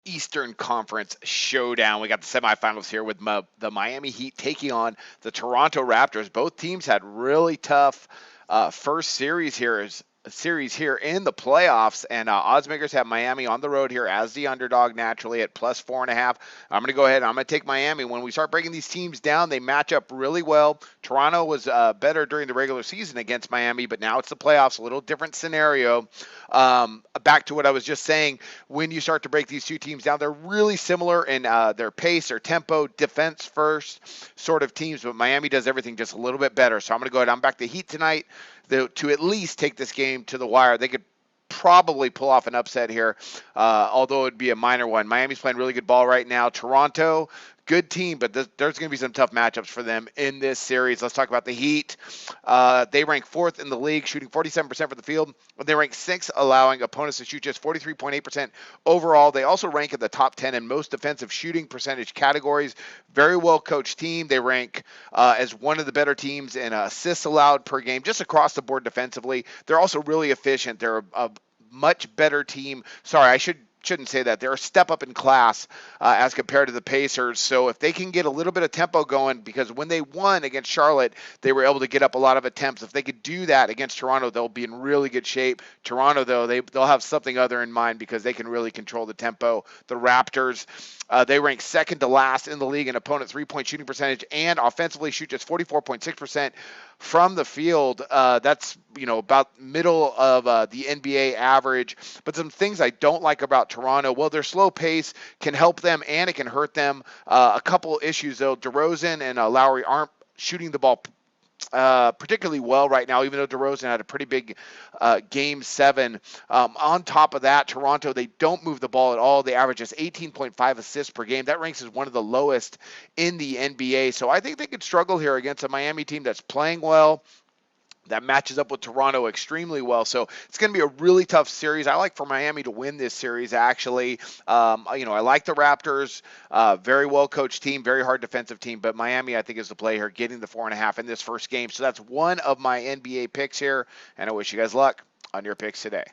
Eastern Conference showdown. We got the semifinals here with the Miami Heat taking on the Toronto Raptors. Both teams had really tough first series here in the playoffs, and oddsmakers have Miami on the road here as the underdog naturally at plus 4.5. I'm going to go ahead and I'm going to take Miami. When we start breaking these teams down, they match up really well. Toronto was better during the regular season against Miami, but now it's the playoffs, a little different scenario. Back to what I was just saying, when you start to break these two teams down, they're really similar in their pace, their tempo, defense first sort of teams, but Miami does everything just a little bit better. So I'm going to go ahead. I'm back to Heat tonight to at least take this game to the wire. They could probably pull off an upset here, although it would be a minor one. Miami's playing really good ball right now. Toronto, good team, but there's going to be some tough matchups for them in this series. Let's talk about the Heat. They rank fourth in the league, shooting 47% from the field. They rank sixth, allowing opponents to shoot just 43.8% overall. They also rank in the top 10 in most defensive shooting percentage categories. Very well coached team. They rank as one of the better teams in assists allowed per game, just across the board defensively. They're also really efficient. They're a much better team. Sorry, I shouldn't say that. They're a step up in class as compared to the Pacers. So if they can get a little bit of tempo going, because when they won against Charlotte, they were able to get up a lot of attempts. If they could do that against Toronto, they'll be in really good shape. Toronto, though, they'll have something other in mind because they can really control the tempo. The Raptors, they rank second to last in the league in opponent three-point shooting percentage and offensively shoot just 44.6% from the field. That's about middle of the NBA average. But some things I don't like about Toronto, well, their slow pace can help them and it can hurt them. A couple issues though: DeRozan and Lowry aren't shooting the ball particularly well right now, even though DeRozan had a pretty big game 7. On top of that, Toronto, they don't move the ball at all. They average just 18.5 assists per game. That ranks as one of the lowest in the NBA. So I think they could struggle here against a Miami team that's playing well, that matches up with Toronto extremely well. So it's going to be a really tough series. I like for Miami to win this series, actually. I like the Raptors. Very well coached team, very hard defensive team. But Miami, I think, is the play here, getting the 4.5 in this first game. So that's one of my NBA picks here. And I wish you guys luck on your picks today.